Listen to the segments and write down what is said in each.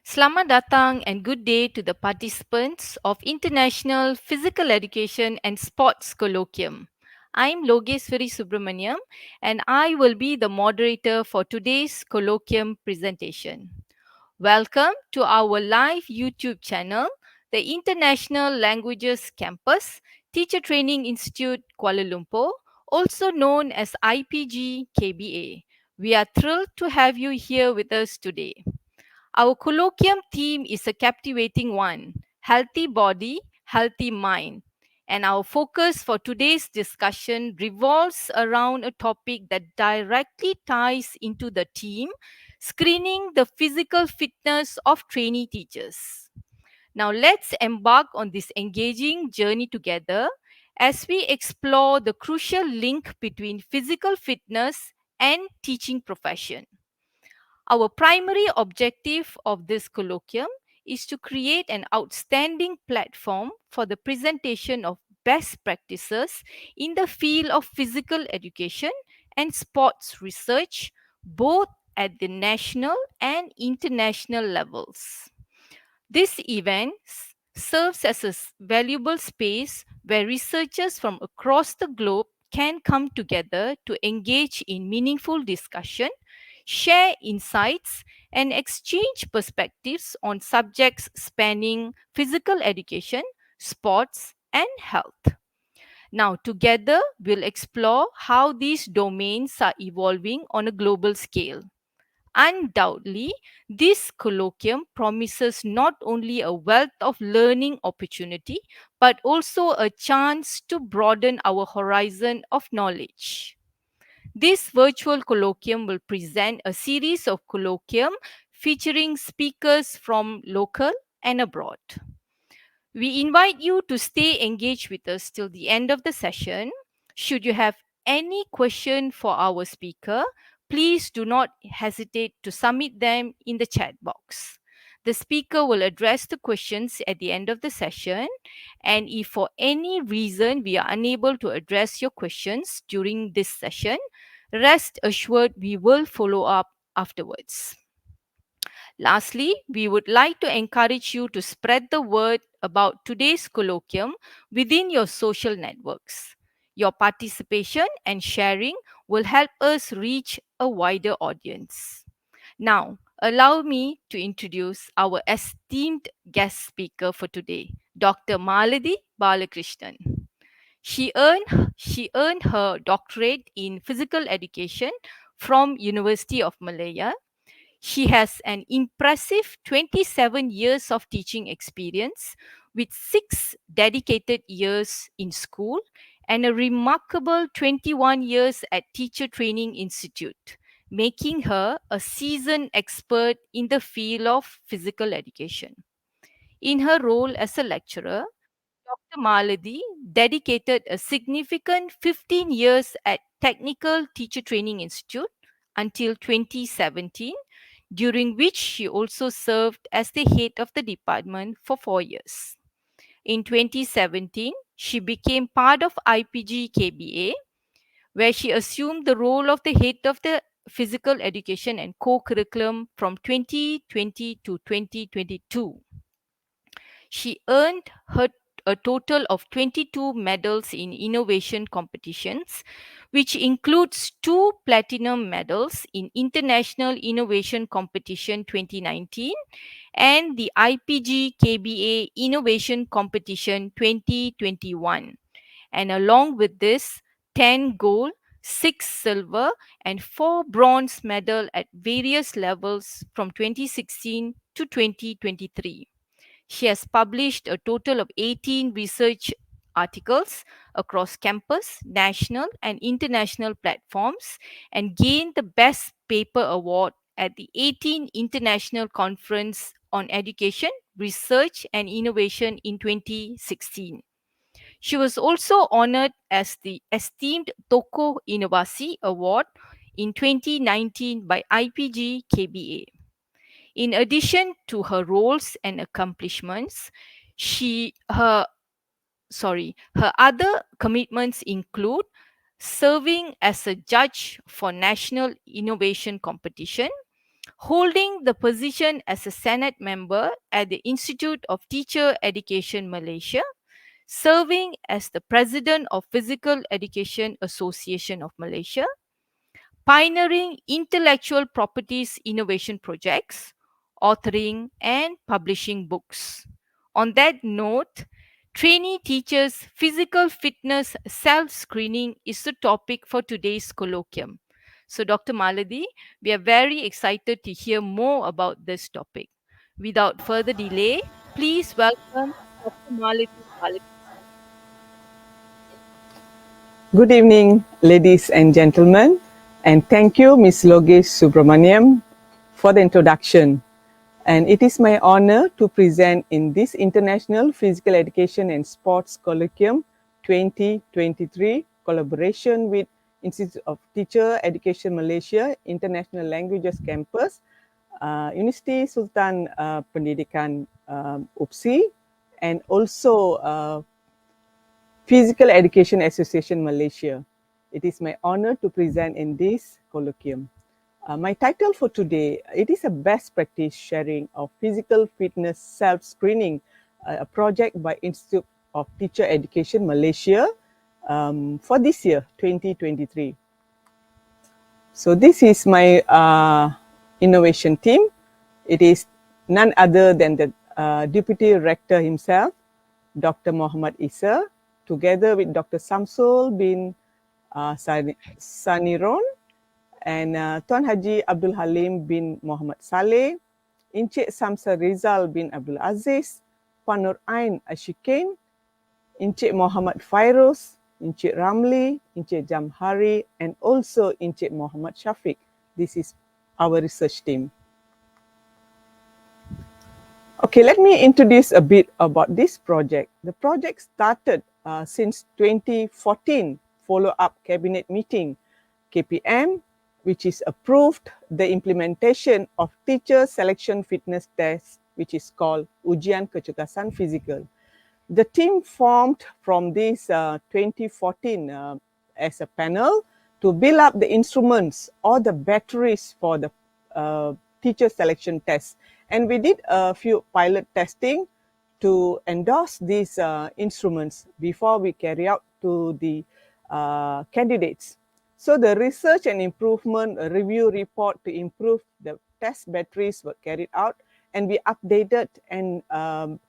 Selamat datang and good day to the participants of International Physical Education and Sports Colloquium. I'm Logeswari Subramaniam and I will be the moderator for today's colloquium presentation. Welcome to our live YouTube channel, the International Languages Campus, Teacher Training Institute, Kuala Lumpur, also known as IPG KBA. We are thrilled to have you here with us today. Our colloquium theme is a captivating one: healthy body, healthy mind. And our focus for today's discussion revolves around a topic that directly ties into the theme: screening the physical fitness of trainee teachers. Now, let's embark on this engaging journey together as we explore the crucial link between physical fitness and teaching profession. Our primary objective of this colloquium is to create an outstanding platform for the presentation of best practices in the field of physical education and sports research, both at the national and international levels. This event serves as a valuable space where researchers from across the globe can come together to engage in meaningful discussion, share insights, and exchange perspectives on subjects spanning physical education, sports, and health. Now, together, we'll explore how these domains are evolving on a global scale. Undoubtedly, this colloquium promises not only a wealth of learning opportunity, but also a chance to broaden our horizon of knowledge. This virtual colloquium will present a series of colloquium featuring speakers from local and abroad. We invite you to stay engaged with us till the end of the session. Should you have any question for our speaker, please do not hesitate to submit them in the chat box. The speaker will address the questions at the end of the session, and if for any reason we are unable to address your questions during this session, rest assured we will follow up afterwards. Lastly, we would like to encourage you to spread the word about today's colloquium within your social networks. Your participation and sharing will help us reach a wider audience. Now, allow me to introduce our esteemed guest speaker for today, Dr. Malathi Balakrishnan. She earned her doctorate in physical education from University of Malaya. She has an impressive 27 years of teaching experience with 6 dedicated years in school and a remarkable 21 years at Teacher Training Institute, making her a seasoned expert in the field of physical education. In her role as a lecturer, Dr. Malathi dedicated a significant 15 years at Technical Teacher Training Institute until 2017, during which she also served as the head of the department for 4 years. In 2017, she became part of IPG KBA, where she assumed the role of the head of the physical education and co-curriculum from 2020 to 2022. She earned a total of 22 medals in innovation competitions, which includes 2 platinum medals in International Innovation Competition 2019 and the IPG KBA Innovation Competition 2021. And along with this, 10 gold, 6 silver, and 4 bronze medal at various levels from 2016 to 2023. She has published a total of 18 research articles across campus, national, and international platforms and gained the Best Paper Award at the 18th International Conference on Education, Research, and Innovation in 2016. She was also honored as the esteemed Tokoh Inovasi Award in 2019 by IPG KBA. In addition to her roles and accomplishments, her her other commitments include serving as a judge for National Innovation Competition, holding the position as a Senate member at the Institute of Teacher Education Malaysia, serving as the President of Physical Education Association of Malaysia, pioneering intellectual properties innovation projects, authoring and publishing books. On that note, trainee teachers' physical fitness self screening is the topic for today's colloquium. So, Dr. Malathi, we are very excited to hear more about this topic. Without further delay, please welcome Dr. Malathi Balakrishnan. Good evening, ladies and gentlemen, and thank you, Ms. Logesh Subramaniam, for the introduction. And it is my honor to present in this International Physical Education and Sports Colloquium 2023, collaboration with Institute of Teacher Education Malaysia, International Languages Campus, University Sultan Pendidikan UPSI, and also Physical Education Association Malaysia. It is my honor to present in this colloquium. My title for today, it is a best practice sharing of physical fitness self-screening, a project by Institute of Teacher Education Malaysia for this year, 2023. So this is my innovation team. It is none other than the Deputy Rector himself, Dr. Muhammad Isa, together with Dr. Samsul bin Saniron and Tuan Haji Abdul Halim bin Muhammad Saleh, Encik Samsa Rizal bin Abdul Aziz, Puan Nur Ain Ashikain, Encik Muhammad Fairuz, Encik Ramli, Encik Jamhari, and also Encik Muhammad Shafiq. This is our research team. Okay, let me introduce a bit about this project. The project started since 2014, follow-up cabinet meeting, KPM, which is approved the implementation of teacher selection fitness test, which is called Ujian Kecerdasan Fizikal. The team formed from this 2014 as a panel to build up the instruments or the batteries for the teacher selection test. And we did a few pilot testing to endorse these instruments before we carry out to the candidates. So the research and improvement review report to improve the test batteries were carried out, and we updated and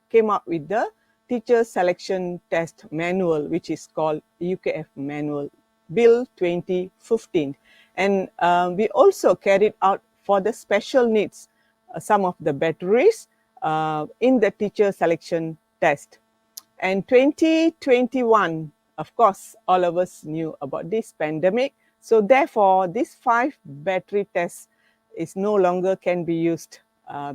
came up with the teacher selection test manual, which is called UKF manual, Bill 2015. And we also carried out for the special needs some of the batteries in the teacher selection test. And 2021, of course, all of us knew about this pandemic. So therefore, this 5 battery tests is no longer can be used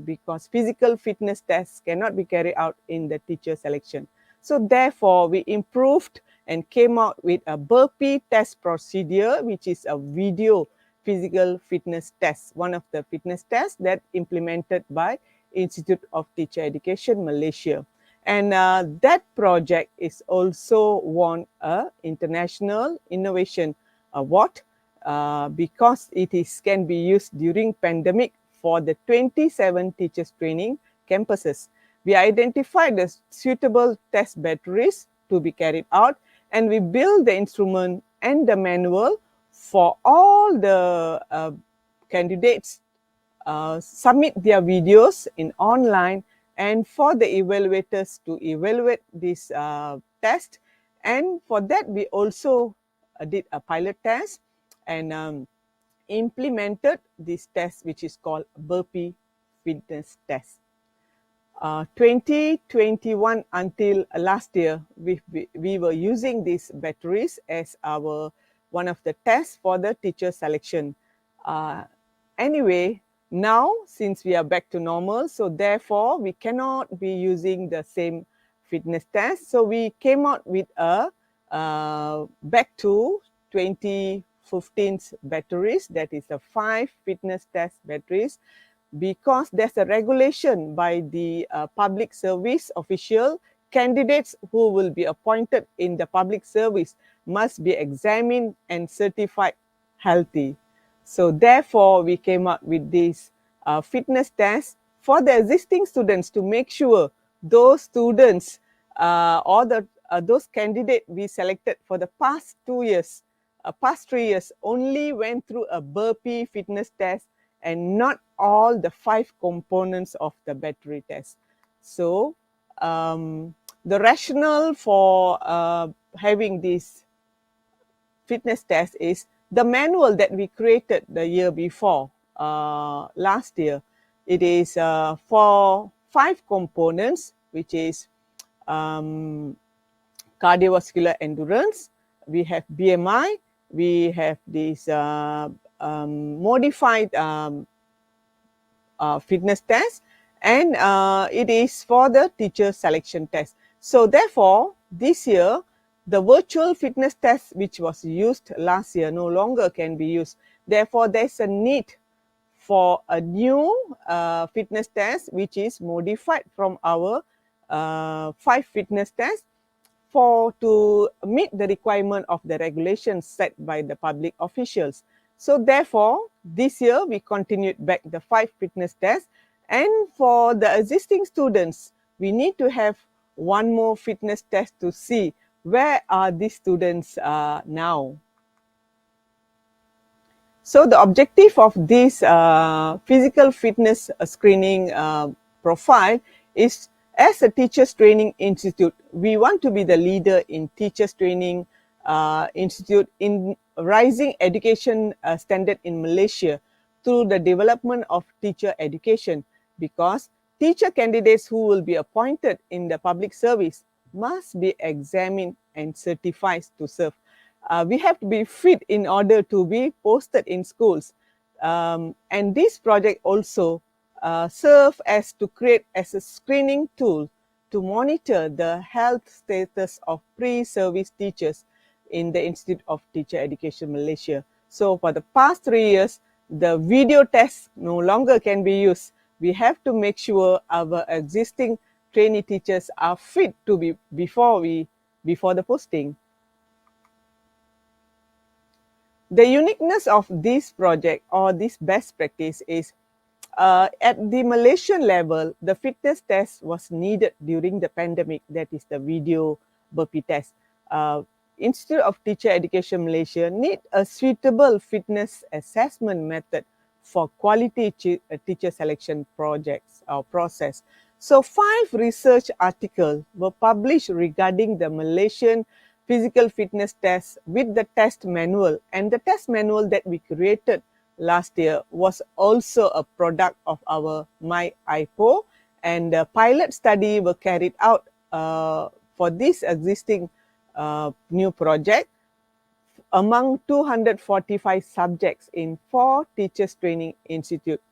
because physical fitness tests cannot be carried out in the teacher selection. So therefore, we improved and came out with a burpee test procedure, which is a video physical fitness test, one of the fitness tests that implemented by Institute of Teacher Education Malaysia. And that project is also won a international innovation award because it is can be used during pandemic for the 27 teachers training campuses. We identified the suitable test batteries to be carried out, and we build the instrument and the manual for all the candidates submit their videos in online, and for the evaluators to evaluate this test. And for that, we also did a pilot test and implemented this test, which is called burpee fitness test. 2021 until last year, we were using these batteries as our one of the tests for the teacher selection. Anyway, now since we are back to normal, so therefore we cannot be using the same fitness test. So we came out with a back to 2015's batteries, that is the 5 fitness test batteries, because there's a regulation by the public service official. Candidates who will be appointed in the public service must be examined and certified healthy. So therefore, we came up with this fitness test for the existing students to make sure those students or those candidates we selected for the past 2 years, past 3 years only went through a burpee fitness test and not all the 5 components of the battery test. So the rationale for having this fitness test is the manual that we created the year before, last year. It is for 5 components, which is cardiovascular endurance, we have BMI, we have this modified fitness test, and it is for the teacher selection test. So therefore, this year, the virtual fitness test which was used last year no longer can be used. Therefore, there's a need for a new fitness test which is modified from our 5 fitness tests to meet the requirement of the regulations set by the public officials. So therefore, this year we continued back the 5 fitness tests, and for the existing students, we need to have one more fitness test to see where are these students now. So the objective of this physical fitness screening profile is, as a teachers training institute, we want to be the leader in teachers training institute in rising education standard in Malaysia through the development of teacher education, because teacher candidates who will be appointed in the public service must be examined and certified to serve. We have to be fit in order to be posted in schools. And this project also serve as to create as a screening tool to monitor the health status of pre-service teachers in the Institute of Teacher Education Malaysia. So for the past 3 years, the video test no longer can be used. We have to make sure our existing trainee teachers are fit to be before the posting. The uniqueness of this project or this best practice is at the Malaysian level, the fitness test was needed during the pandemic, that is the video burpee test. Institute of Teacher Education Malaysia need a suitable fitness assessment method for quality teacher selection projects or process. So 5 research articles were published regarding the Malaysian physical fitness test with the test manual, and the test manual that we created last year was also a product of our My IPO, and the pilot study were carried out for this existing new project among 245 subjects in 4 teachers training institute.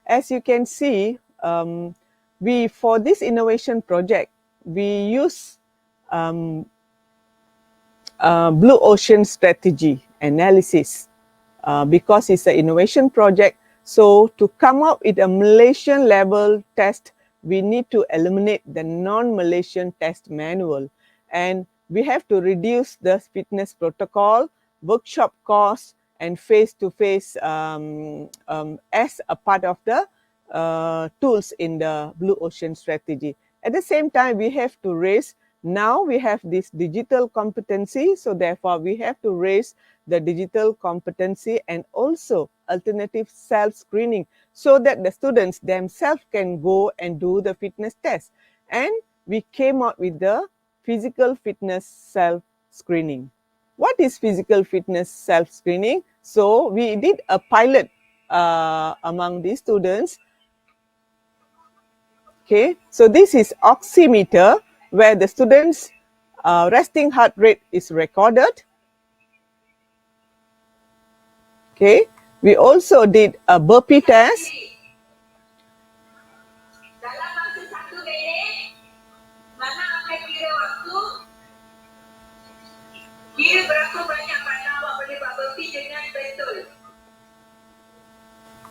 As you can see, for this innovation project, we use blue ocean strategy analysis because it's an innovation project. So to come up with a Malaysian level test, we need to eliminate the non-Malaysian test manual, and we have to reduce the fitness protocol, workshop costs, and face-to-face as a part of the tools in the blue ocean strategy. At the same time, we have to raise, now we have this digital competency, so therefore we have to raise the digital competency and also alternative self-screening so that the students themselves can go and do the fitness test. And we came out with the physical fitness self-screening. What is physical fitness self-screening? So we did a pilot among these students. Okay, so this is oximeter, where the students' resting heart rate is recorded. Okay, we also did a burpee test.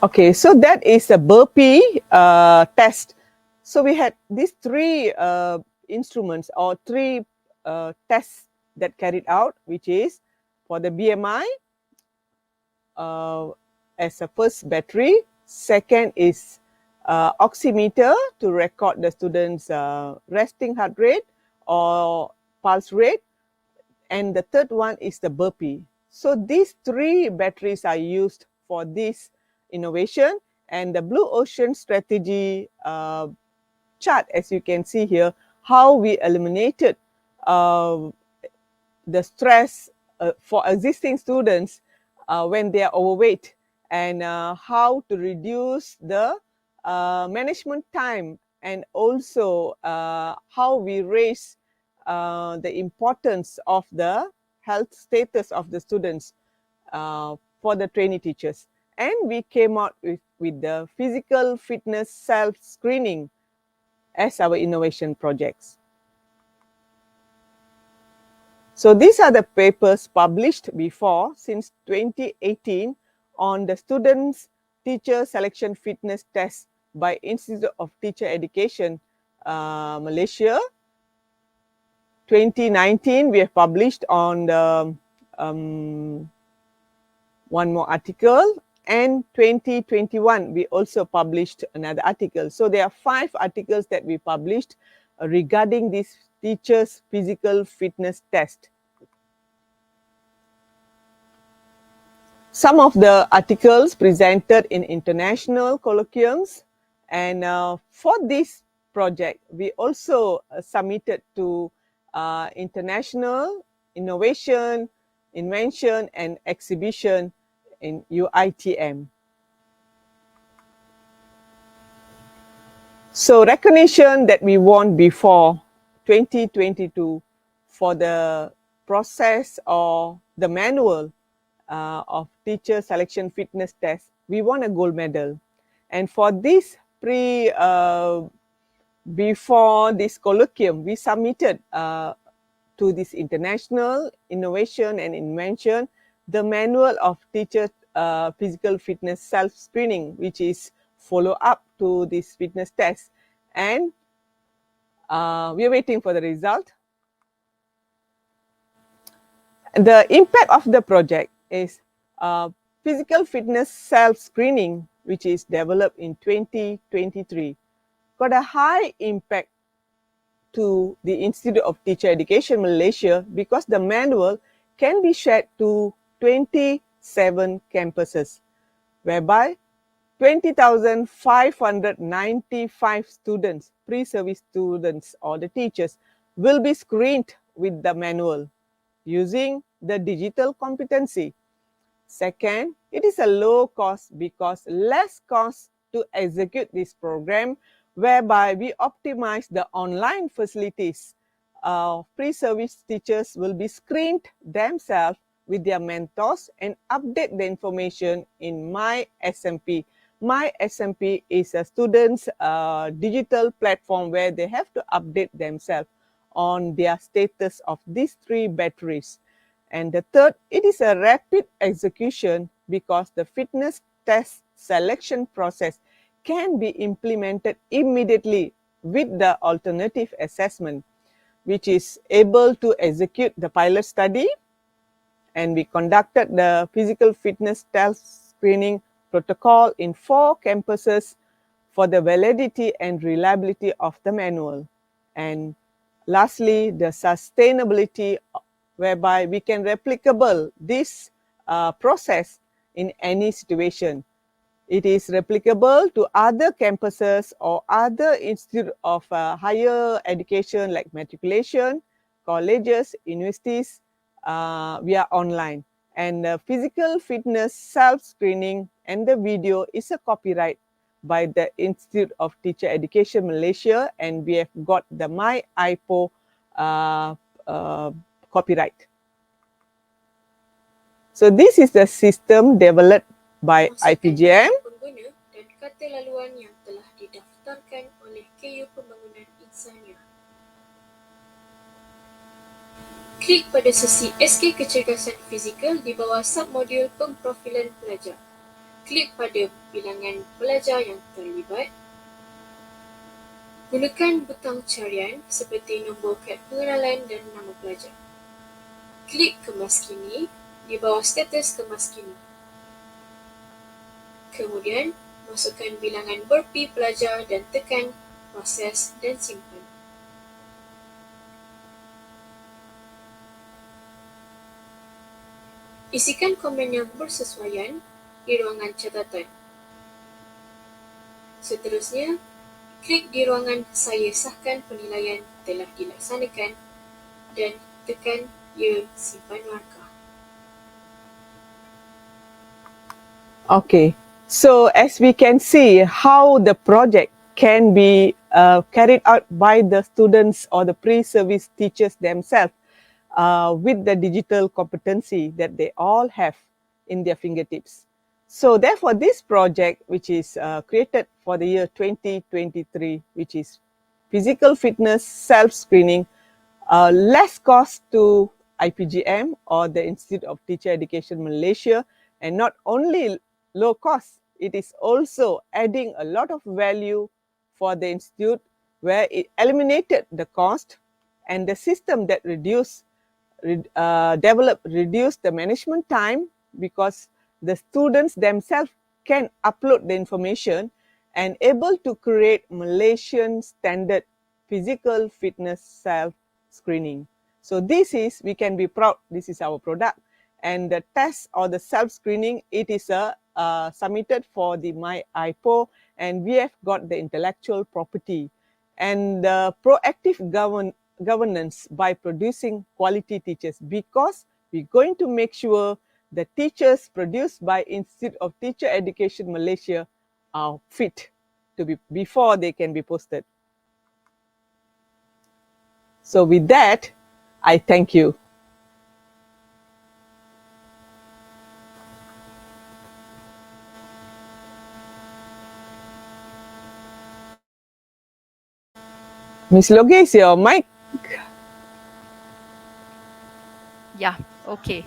Okay, so that is a burpee test. So we had these 3 instruments or 3 tests that carried out, which is for the BMI as a first battery, second is oximeter to record the students' resting heart rate or pulse rate, and the third one is the burpee. So these three batteries are used for this innovation, and the Blue Ocean strategy chart, as you can see here, how we eliminated the stress for existing students when they are overweight, and how to reduce the management time, and also how we raise the importance of the health status of the students for the trainee teachers. And we came out with the physical fitness self-screening as our innovation projects. So these are the papers published before since 2018 on the students' teacher selection fitness test by Institute of Teacher Education, Malaysia. 2019, we have published on the one more article, and 2021, we also published another article. So there are 5 articles that we published regarding this teacher's physical fitness test. Some of the articles presented in international colloquiums, and for this project, we also submitted to international innovation, invention, and exhibition in UITM. So recognition that we won before 2022 for the process or the manual of teacher selection fitness test, we won a gold medal. And for this before this colloquium, we submitted to this international innovation and invention the manual of teacher physical fitness self-screening, which is follow up to this fitness test. And we are waiting for the result. The impact of the project is physical fitness self-screening, which is developed in 2023, got a high impact to the Institute of Teacher Education Malaysia because the manual can be shared to 27 campuses, whereby 20,595 students, pre-service students or the teachers, will be screened with the manual using the digital competency. Second, it is a low cost because less cost to execute this program, whereby we optimize the online facilities. Pre-service teachers will be screened themselves with their mentors and update the information in My SMP. My SMP is a student's digital platform where they have to update themselves on their status of these 3 batteries. And the third, it is a rapid execution because the fitness test selection process can be implemented immediately with the alternative assessment, which is able to execute the pilot study. And we conducted the physical fitness test screening protocol in 4 campuses for the validity and reliability of the manual. And lastly, the sustainability, whereby we can replicable this process in any situation. It is replicable to other campuses or other institute of higher education like matriculation, colleges, universities via online. And physical fitness self-screening and the video is a copyright by the Institute of Teacher Education Malaysia, and we have got the My IPO copyright. So this is the system developed by IPGM. Pengguna dan kata laluan yang telah didaftarkan oleh KU Pembangunan Insania. Klik pada sesi SK Kecergasan Fizikal di bawah submodul pemprofilan pelajar. Klik pada bilangan pelajar yang terlibat. Gunakan butang carian seperti nombor kad pengenalan dan nama pelajar. Klik kemas kini di bawah status kemas kini. Kemudian, Masukkan bilangan berpi pelajar dan tekan proses dan simpan. Isikan komen yang bersesuaian di ruangan catatan. Seterusnya, klik di ruangan saya sahkan penilaian telah dilaksanakan dan tekan ya simpan markah. Okay, so as we can see how the project can be carried out by the students or the pre-service teachers themselves with the digital competency that they all have in their fingertips. So therefore this project, which is created for the year 2023, which is physical fitness self-screening, less cost to IPGM or the Institute of Teacher Education Malaysia, and not only low cost, it is also adding a lot of value for the institute, where it eliminated the cost and the system that reduced reduce the management time, because the students themselves can upload the information and able to create Malaysian standard physical fitness self screening. So this is, we can be proud, this is our product. And the test or the self screening, it is submitted for the My IPO, and we have got the intellectual property and the proactive governance by producing quality teachers, because we're going to make sure the teachers produced by Institute of Teacher Education Malaysia are fit to be before they can be posted. So with that, I thank you. Miss Loges, your mic. Yeah, okay.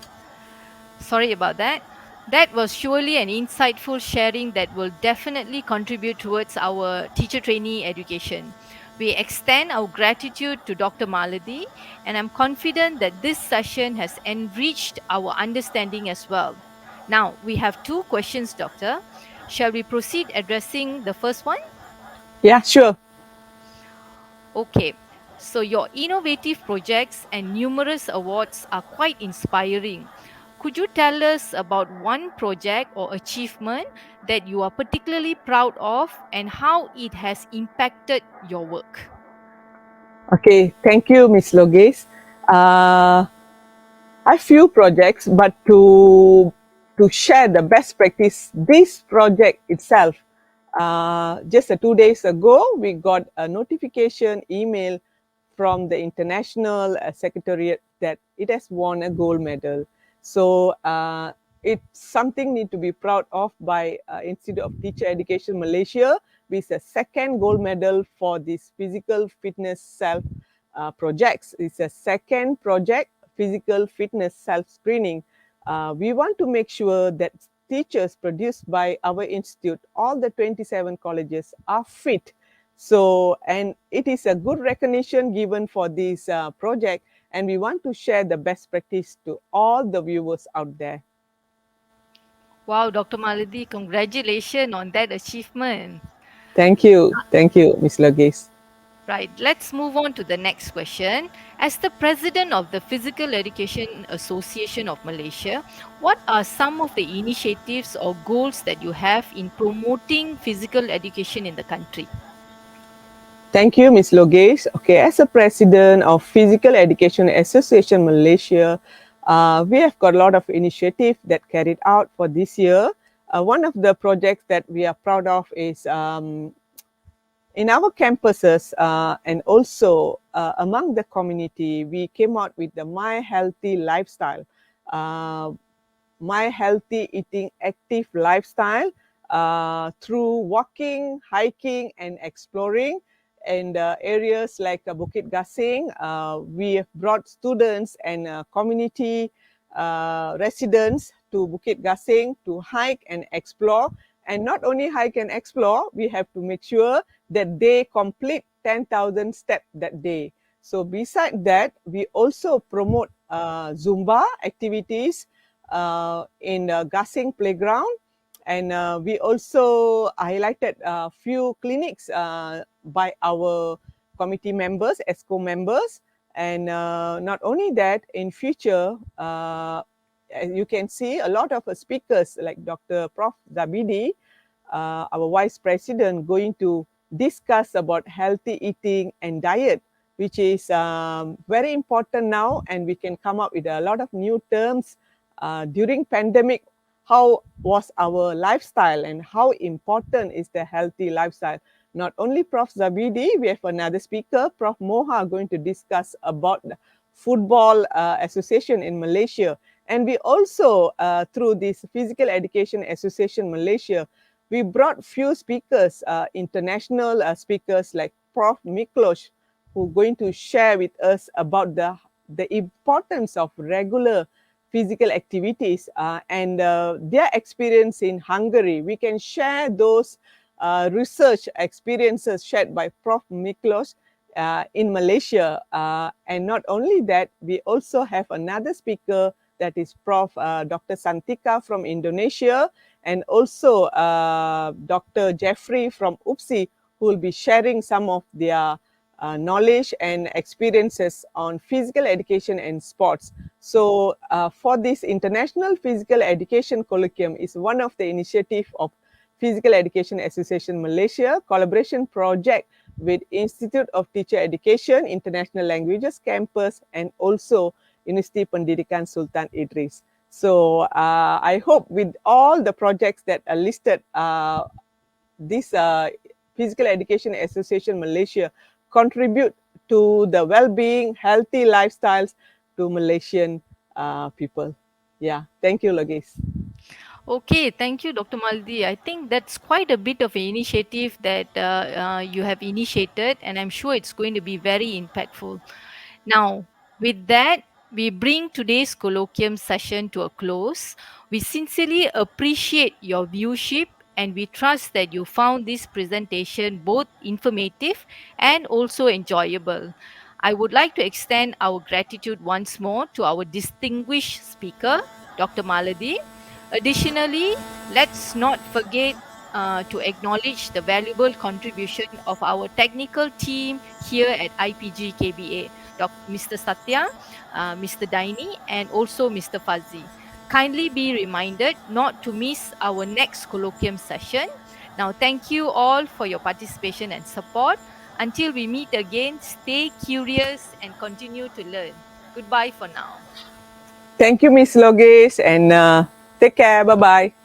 Sorry about that. That was surely an insightful sharing that will definitely contribute towards our teacher trainee education. We extend our gratitude to Dr. Malathi, and I'm confident that this session has enriched our understanding as well. Now, we have two questions, Doctor. Shall we proceed addressing the first one? Yeah, sure. Okay, so your innovative projects and numerous awards are quite inspiring. Could you tell us about one project or achievement that you are particularly proud of and how it has impacted your work? Okay, thank you, Miss Loges. I have few projects, but to share the best practice, this project itself, just 2 days ago, we got a notification email from the international secretariat that it has won a gold medal. So it's something need to be proud of by Institute of Teacher Education Malaysia, with a second gold medal for this physical fitness self projects. It's a second project, physical fitness self screening. We want to make sure that teachers produced by our institute, all the 27 colleges, are fit. So, and it is a good recognition given for this project, and we want to share the best practice to all the viewers out there. Wow, Dr. Maladi, congratulations on that achievement. Thank you, Ms. Lagis. Right, let's move on to the next question. As the president of the Physical Education Association of Malaysia, what are some of the initiatives or goals that you have in promoting physical education in the country? Thank you, Ms. Logesh. Okay, as a president of Physical Education Association Malaysia, we have got a lot of initiative that carried out for this year. One of the projects that we are proud of is in our campuses and also among the community, we came out with the My Healthy Lifestyle, My Healthy Eating Active Lifestyle through walking, hiking, and exploring. In areas like Bukit Gasing, we have brought students and community residents to Bukit Gasing to hike and explore. And not only hike and explore, we have to make sure that they complete 10,000 steps that day. So beside that, we also promote Zumba activities in Gasing Playground, And we also highlighted a few clinics by our committee members, ESCO members. And not only that, in future, as you can see a lot of speakers like Dr. Prof. Zabidi, our vice president, going to discuss about healthy eating and diet, which is very important now, and we can come up with a lot of new terms during pandemic. How was our lifestyle and how important is the healthy lifestyle? Not only Prof. Zabidi, we have another speaker, Prof. Moha, going to discuss about the Football Association in Malaysia. And we also, through this Physical Education Association Malaysia, we brought few speakers, international speakers like Prof. Miklos, who are going to share with us about the importance of regular physical activities and their experience in Hungary. We can share those research experiences shared by Prof. Miklos in Malaysia. And not only that, we also have another speaker, that is Prof. Dr. Santika from Indonesia, and also Dr. Jeffrey from UPSI, who will be sharing some of their knowledge and experiences on physical education and sports. So for this International Physical Education Colloquium is one of the initiative of Physical Education Association Malaysia collaboration project with Institute of Teacher Education, International Languages Campus, and also University Pendidikan Sultan Idris. So I hope with all the projects that are listed, this Physical Education Association Malaysia contribute to the well-being, healthy lifestyles to Malaysian people. Yeah, thank you, Logis. Okay, thank you, Dr. Maldi. I think that's quite a bit of an initiative that you have initiated, and I'm sure it's going to be very impactful. Now, with that, we bring today's colloquium session to a close. We sincerely appreciate your viewership, and we trust that you found this presentation both informative and also enjoyable. I would like to extend our gratitude once more to our distinguished speaker, Dr. Maladi. Additionally, let's not forget to acknowledge the valuable contribution of our technical team here at IPG KBA, Mr. Satya, Mr. Daini, and also Mr. Fazzi. Kindly be reminded not to miss our next colloquium session. Now, thank you all for your participation and support. Until we meet again, stay curious and continue to learn. Goodbye for now. Thank you, Miss Logis, and take care. Bye-bye.